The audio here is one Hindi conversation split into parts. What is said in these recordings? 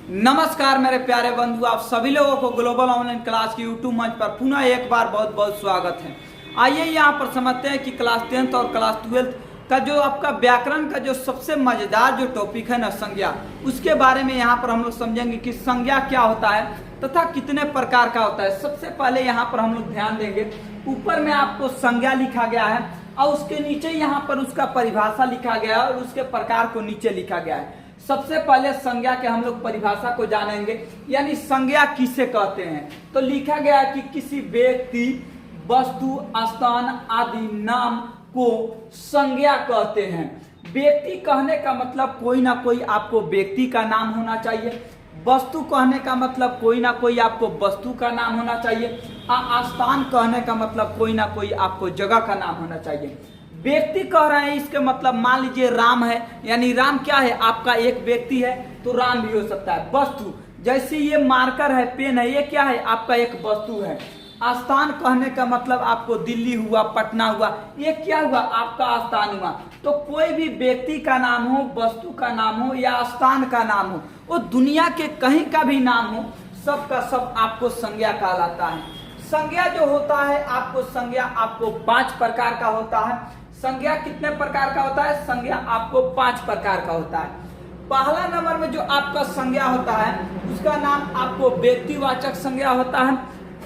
नमस्कार मेरे प्यारे बंधु, आप सभी लोगों को ग्लोबल ऑनलाइन क्लास की यूट्यूब मंच पर पुनः एक बार बहुत बहुत स्वागत है। आइए यहाँ पर समझते हैं कि क्लास 10th और क्लास 12th का जो आपका व्याकरण का जो सबसे मजेदार जो टॉपिक है ना, संज्ञा, उसके बारे में यहाँ पर हम लोग समझेंगे कि संज्ञा क्या होता है तथा कितने प्रकार का होता है। सबसे पहले यहाँ पर हम लोग ध्यान देंगे, ऊपर में आपको संज्ञा लिखा गया है और उसके नीचे यहाँ पर उसका परिभाषा लिखा गया है और उसके प्रकार को नीचे लिखा गया है। सबसे पहले संज्ञा के हम लोग परिभाषा को जानेंगे, यानी संज्ञा किसे कहते हैं। तो लिखा गया है कि किसी व्यक्ति, वस्तु, स्थान आदि नाम को संज्ञा कहते हैं। व्यक्ति कहने का मतलब कोई ना कोई आपको व्यक्ति का नाम होना चाहिए। वस्तु कहने का मतलब कोई ना कोई आपको वस्तु का नाम होना चाहिए। स्थान कहने का मतलब कोई ना कोई आपको जगह का नाम होना चाहिए। व्यक्ति कह रहे हैं, इसके मतलब मान लीजिए राम है, यानी राम क्या है, आपका एक व्यक्ति है, तो राम भी हो सकता है। वस्तु जैसे ये मार्कर है, पेन है, ये क्या है, आपका एक वस्तु है। स्थान कहने का मतलब आपको दिल्ली हुआ, पटना हुआ, ये क्या हुआ, आपका स्थान हुआ। तो कोई भी व्यक्ति का नाम हो, वस्तु का नाम हो या स्थान का नाम हो, वो दुनिया के कहीं का भी नाम हो, सब का सब आपको संज्ञा कहलाता है। संज्ञा जो होता है आपको, संज्ञा आपको 5 प्रकार का होता है। संज्ञा कितने प्रकार का होता है? संज्ञा आपको 5 प्रकार का होता है। पहला नंबर में जो आपका संज्ञा होता है उसका नाम आपको व्यक्तिवाचक संज्ञा होता है।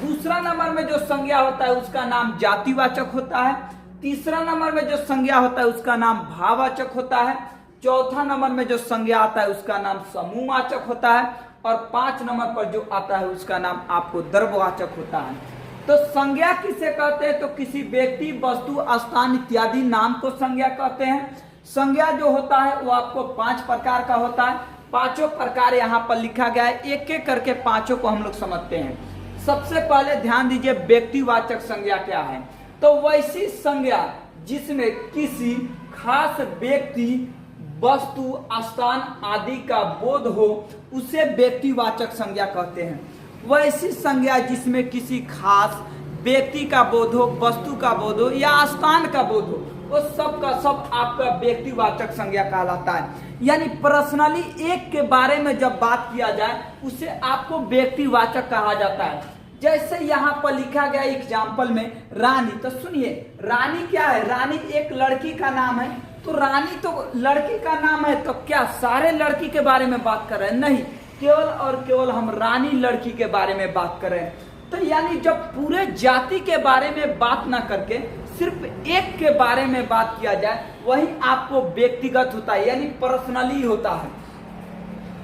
दूसरा नंबर में जो संज्ञा होता है उसका नाम जातिवाचक होता है। तीसरा नंबर में जो संज्ञा होता है उसका नाम भाववाचक होता है। चौथा नंबर में जो संज्ञा आता है उसका नाम समूहवाचक होता है। और 5 नंबर पर जो आता है उसका नाम आपको द्रव्यवाचक होता है। तो संज्ञा किसे कहते हैं? तो किसी व्यक्ति, वस्तु, स्थान इत्यादि नाम को संज्ञा कहते हैं। संज्ञा जो होता है वो आपको 5 प्रकार का होता है। 5 प्रकार यहाँ पर लिखा गया है, एक एक करके 5 को हम लोग समझते हैं। सबसे पहले ध्यान दीजिए, व्यक्तिवाचक संज्ञा क्या है। तो वैसी संज्ञा जिसमें किसी खास व्यक्ति, वस्तु, स्थान आदि का बोध हो, उसे व्यक्तिवाचक संज्ञा कहते हैं। वैसी संज्ञा जिसमें किसी खास व्यक्ति का बोध हो, वस्तु का बोध हो या स्थान का बोध हो, वो सब का सब आपका व्यक्तिवाचक संज्ञा कहलाता है। यानी पर्सनली एक के बारे में जब बात किया जाए उसे आपको व्यक्तिवाचक कहा जाता है। जैसे यहाँ पर लिखा गया एग्जाम्पल में रानी, तो सुनिए, रानी क्या है? रानी एक लड़की का नाम है। तो रानी तो लड़की का नाम है, तो क्या सारे लड़की के बारे में बात कर रहे हैं? नहीं, केवल और केवल हम रानी लड़की के बारे में बात कर रहे हैं। तो यानी जब पूरे जाति के बारे में बात ना करके सिर्फ एक के बारे में बात किया जाए, वही आपको व्यक्तिगत होता है, यानी पर्सनली होता है।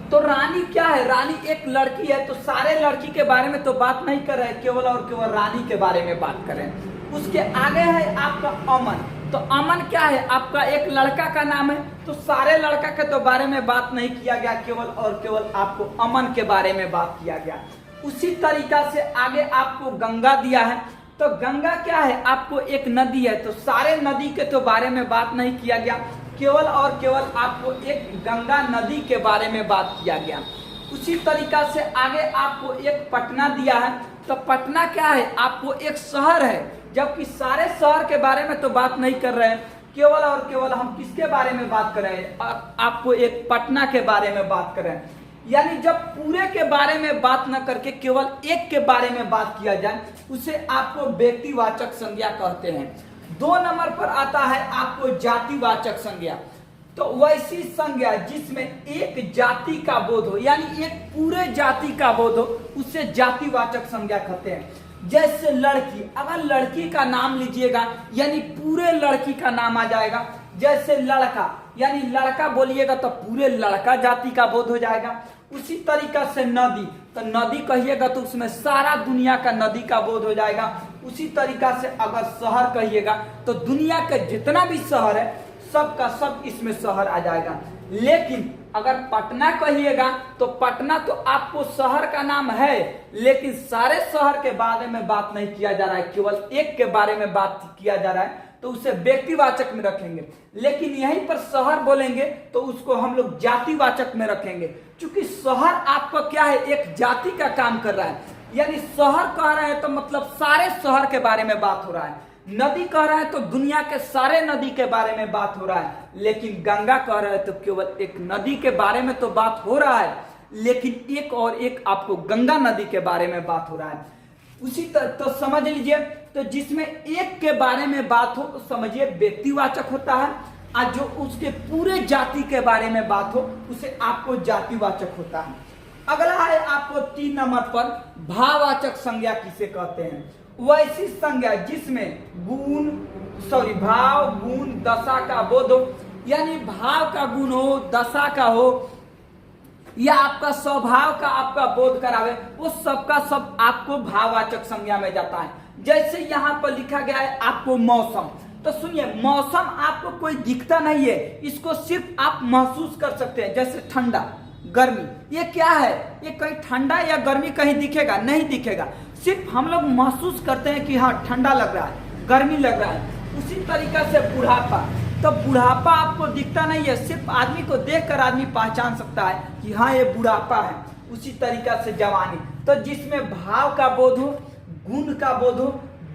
तो रानी क्या है? रानी एक लड़की है, तो सारे लड़की के बारे में तो बात नहीं कर रहे हैं, केवल और केवल रानी के बारे में बात कर रहे हैं। उसके आगे है आपका अमन। तो अमन क्या है? आपका एक लड़का का नाम है, तो सारे लड़का के तो बारे में बात नहीं किया गया, केवल और केवल आपको अमन के बारे में बात किया गया। उसी तरीका से आगे आपको गंगा दिया है। तो गंगा क्या है? आपको एक नदी है, तो सारे नदी के तो बारे में बात नहीं किया गया, केवल और केवल आपको एक गंगा नदी के बारे में बात किया गया। उसी तरीका से आगे आपको एक पटना दिया है। तो पटना क्या है? आपको एक शहर है, जबकि सारे शहर के बारे में तो बात नहीं कर रहे हैं, केवल और केवल हम किसके बारे में बात कर रहे हैं? आपको एक पटना के बारे में बात कर रहे हैं। यानी जब पूरे के बारे में बात न करके केवल एक के बारे में बात किया जाए, उसे आपको व्यक्तिवाचक संज्ञा कहते हैं। 2 नंबर पर आता है आपको जातिवाचक संज्ञा। तो वैसी संज्ञा जिसमें एक जाति का बोध हो, यानी एक पूरे जाति का बोध हो, उसे जातिवाचक संज्ञा कहते हैं। जैसे लड़की, अगर लड़की का नाम लीजिएगा यानी पूरे लड़की का नाम आ जाएगा। जैसे लड़का, यानी लड़का बोलिएगा तो पूरे लड़का जाति का बोध हो जाएगा। उसी तरीका से नदी, तो नदी कहिएगा तो उसमें सारा दुनिया का नदी का बोध हो जाएगा। उसी तरीका से अगर शहर कहिएगा तो दुनिया के जितना भी शहर है सब का सब इसमें शहर आ जाएगा। लेकिन अगर पटना कहिएगा तो पटना तो आपको शहर का नाम है, लेकिन सारे शहर के बारे में बात नहीं किया जा रहा है, केवल एक के बारे में बात किया जा रहा है, तो उसे व्यक्तिवाचक में रखेंगे। लेकिन यहीं पर शहर बोलेंगे तो उसको हम लोग जातिवाचक में रखेंगे, क्योंकि शहर आपका क्या है? एक जाति का काम कर रहा है। यानी शहर कह रहे हैं तो मतलब सारे शहर के बारे में बात हो रहा है। नदी कह रहा है तो दुनिया के सारे नदी के बारे में बात हो रहा है। लेकिन गंगा कह रहा है तो केवल एक नदी के बारे में तो बात हो रहा है, लेकिन एक और एक आपको गंगा नदी के बारे में बात हो रहा है। उसी तरह तो समझ लीजिए, तो जिसमें एक के बारे में बात हो तो समझिए व्यक्तिवाचक होता है, और जो उसके पूरे जाति के बारे में बात हो उसे आपको जातिवाचक होता है। अगला है आपको 3 नंबर पर भाववाचक संज्ञा किसे कहते हैं। वैसी संज्ञा जिसमें भाव गुण दशा का बोध हो, यानी भाव का गुण हो, दशा का हो, या आपका स्वभाव का आपका बोध करावे, वो सबका सब आपको भाववाचक संज्ञा में जाता है। जैसे यहाँ पर लिखा गया है आपको मौसम, तो सुनिए मौसम आपको कोई दिखता नहीं है, इसको सिर्फ आप महसूस कर सकते हैं। जैसे ठंडा गर्मी, ये क्या है, ये कहीं ठंडा या गर्मी कहीं दिखेगा नहीं दिखेगा, सिर्फ हम लोग महसूस करते हैं कि हाँ ठंडा लग रहा है, गर्मी लग रहा है। उसी तरीका से बुढ़ापा, तो बुढ़ापा आपको दिखता नहीं है, सिर्फ आदमी को देखकर आदमी पहचान सकता है कि हाँ ये बुढ़ापा है। उसी तरीका से जवानी, तो जिसमें भाव का बोध हो, गुण का बोध हो,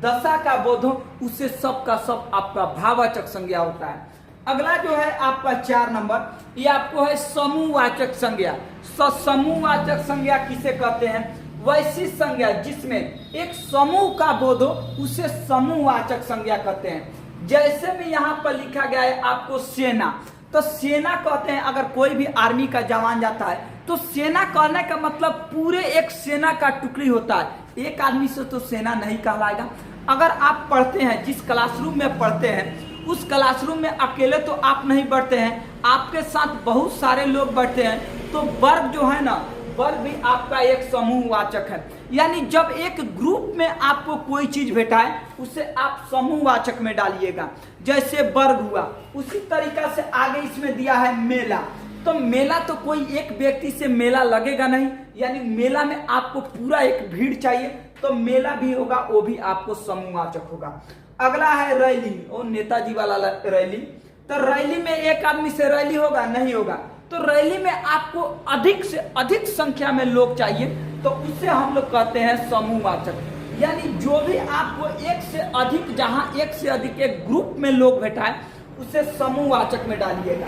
दशा का बोध हो, उसे सब का सब आपका भाववाचक संज्ञा होता है। अगला जो है आपका 4 नंबर, ये आपको है समूहवाचक संज्ञा। समूहवाचक संज्ञा किसे कहते हैं। वैसी संज्ञा जिसमें एक समूह का बोध हो उसे समूहवाचक संज्ञा कहते हैं। जैसे भी यहाँ पर लिखा गया है आपको सेना, तो सेना कहते हैं अगर कोई भी आर्मी का जवान जाता है तो सेना कहने का मतलब पूरे एक सेना का टुकड़ी होता है, एक आदमी से तो सेना नहीं कहलाएगा। अगर आप पढ़ते हैं, जिस क्लासरूम में पढ़ते हैं उस क्लासरूम में अकेले तो आप नहीं बढ़ते हैं, आपके साथ बहुत सारे लोग बढ़ते हैं, तो वर्ग जो है ना, वर्ग भी आपका एक समूहवाचक है। यानी जब एक ग्रुप में आपको कोई चीज भेटाए उसे आप समूहवाचक में डालिएगा। जैसे वर्ग हुआ, उसी तरीका से आगे इसमें दिया है मेला, तो मेला तो कोई एक व्यक्ति से मेला लगेगा नहीं, यानी मेला में आपको पूरा एक भीड़ चाहिए, तो मेला भी होगा, वो भी आपको समूहवाचक होगा। अगला है रैली, वो नेताजी वाला रैली, तो रैली में एक आदमी से रैली होगा नहीं होगा, तो रैली में आपको अधिक से अधिक संख्या में लोग चाहिए, तो उससे हम लोग कहते हैं समूहवाचक। यानी जो भी आपको एक से अधिक, जहां एक से अधिक एक ग्रुप में लोग भेटाए उसे समूहवाचक में डालिएगा।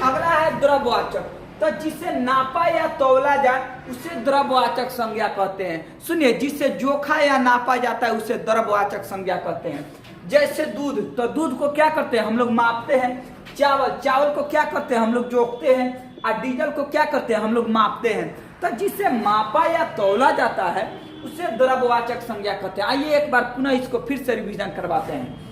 अगला है द्रव्यवाचक, तो जिसे नापा या तौला जाए उसे द्रव्यवाचक संज्ञा कहते हैं। सुनिए, जिसे जोखा या नापा जाता है उसे द्रव्यवाचक संज्ञा कहते हैं। जैसे दूध, तो दूध को क्या करते हैं हम लोग मापते हैं। चावल को क्या करते हैं हम लोग जोखते हैं, और डीजल को क्या करते हैं हम लोग मापते हैं। तो जिसे मापा या तौला जाता है उसे द्रव्यवाचक संज्ञा कहते हैं। आइए एक बार पुनः इसको फिर से रिवीजन करवाते हैं।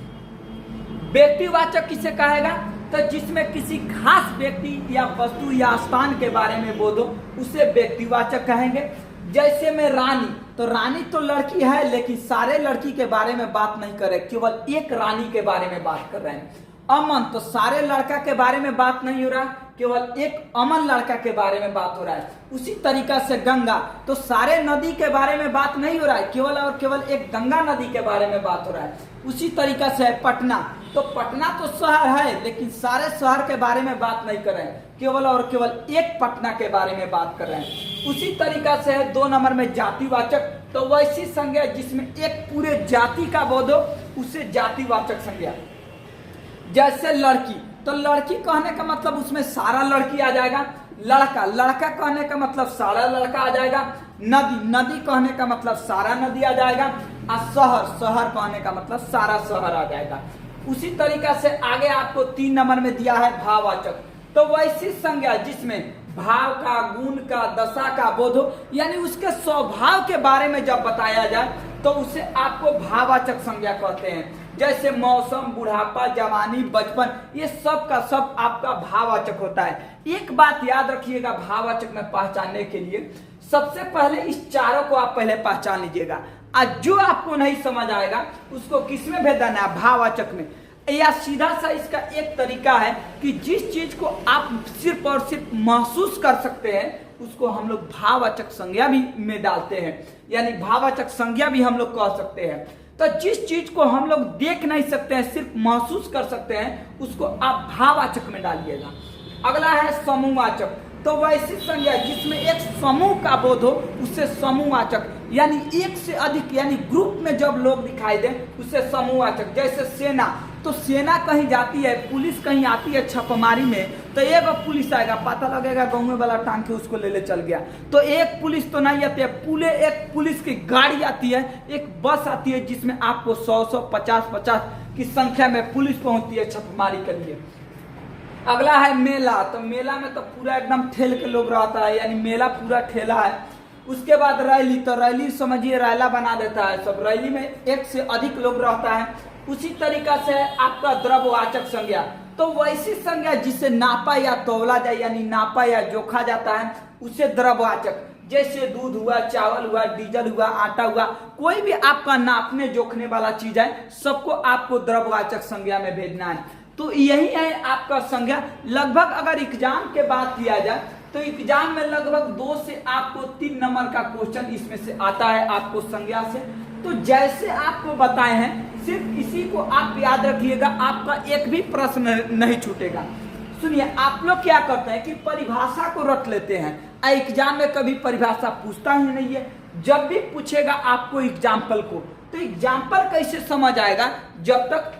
व्यक्तिवाचक किसे कहेगा, तो जिसमें किसी खास व्यक्ति या वस्तु या स्थान के बारे में बोधो उसे व्यक्तिवाचक कहेंगे। जैसे में रानी, तो रानी तो लड़की है, लेकिन सारे लड़की के बारे में बात नहीं कर रहे, केवल एक रानी के बारे में बात कर रहे हैं। अमन, तो सारे लड़का के बारे में बात नहीं हो रहा, केवल एक अमन लड़का के बारे में बात हो रहा है। उसी तरीका से गंगा, तो सारे नदी के बारे में बात नहीं हो रहा है, केवल और केवल एक गंगा नदी के बारे में बात हो रहा है। उसी तरीका से पटना, तो पटना तो शहर है, लेकिन सारे शहर के बारे में बात नहीं कर रहे हैं, केवल और केवल एक पटना के बारे में बात कर रहे हैं। उसी तरीका से है 2 नंबर में जातिवाचक, तो वैसी संज्ञा जिसमें एक पूरे जाति का बोध हो उसे जातिवाचक संज्ञा। जैसे लड़की, तो लड़की कहने का मतलब उसमें सारा लड़की आ जाएगा। लड़का कहने का मतलब सारा लड़का आ जाएगा। नदी कहने का मतलब सारा नदी आ जाएगा। और शहर कहने का मतलब सारा शहर आ जाएगा। उसी तरीका से आगे आपको 3 नंबर में दिया है भाववाचक, तो वैसी संज्ञा जिसमें भाव का, गुण का, दशा का बोध हो, यानी उसके स्वभाव के बारे में जब बताया जाए तो उसे आपको भाववाचक संज्ञा कहते हैं। जैसे मौसम, बुढ़ापा, जवानी, बचपन, ये सब का सब आपका भाववाचक होता है। एक बात याद रखिएगा भाववाचक में पहचानने के लिए, सबसे पहले इस चारों को आप पहले पहचान लीजिएगा। आज जो आपको नहीं समझ आएगा उसको किसमें भेज देना है, भाववाचक में। या सीधा सा इसका एक तरीका है कि जिस चीज को आप सिर्फ और सिर्फ महसूस कर सकते हैं उसको हम लोग भाववाचक संज्ञा भी में डालते हैं, यानी भाववाचक संज्ञा भी हम लोग कह सकते हैं। तो जिस चीज को हम लोग देख नहीं सकते हैं, सिर्फ महसूस कर सकते हैं, उसको आप भाववाचक में डालिएगा। अगला है समूहवाचक, तो वैसी संज्ञा जिसमें एक समूह का बोध हो उसे समूहवाचक, यानी एक से अधिक, यानी ग्रुप में जब लोग दिखाई दे उसे समूहवाचक। जैसे सेना, तो सेना कहीं जाती है, पुलिस कहीं आती है छापेमारी में, तो एक पुलिस आएगा, पता लगेगा गाँव वाला टांग के उसको ले चल गया। तो एक पुलिस तो नहीं आती है, पूरे एक पुलिस की गाड़ी आती है, एक बस आती है जिसमें आपको 100 50 की संख्या में पुलिस पहुंचती है छापेमारी के लिए। अगला है मेला। तो मेला में तो पूरा एकदम ठेल के लोग रहता है, यानी मेला पूरा ठेला है। उसके बाद रैली। तो रैली समझिए रैला बना देता है सब, रैली में एक से अधिक लोग रहता है। उसी तरीका से आपका द्रव्यवाचक संज्ञा। तो वैसी संज्ञा जिसे नापा या तौला जाए, यानी नापा या जोखा जाता है, उसे द्रव्यवाचक। जैसे दूध हुआ, चावल हुआ, डीजल हुआ, आटा हुआ, कोई भी आपका नापने जोखने वाला चीज है, सबको आपको द्रव्यवाचक संज्ञा में भेजना है। तो यही है आपका संज्ञा। लगभग अगर एग्जाम के बात किया जाए तो एग्जाम में लगभग 2 से आपको 3 नंबर का क्वेश्चन इसमें से आता है आपको संज्ञा से। तो जैसे आपको बताए हैं सिर्फ इसी को आप याद रखिएगा, आपका एक भी प्रश्न नहीं छूटेगा। सुनिए, आप लोग क्या करते हैं कि परिभाषा को रट लेते हैं, एग्जाम में कभी परिभाषा पूछता ही नहीं है। जब भी पूछेगा आपको एग्जाम्पल को, तो एग्जाम्पल कैसे समझ आएगा, जब तक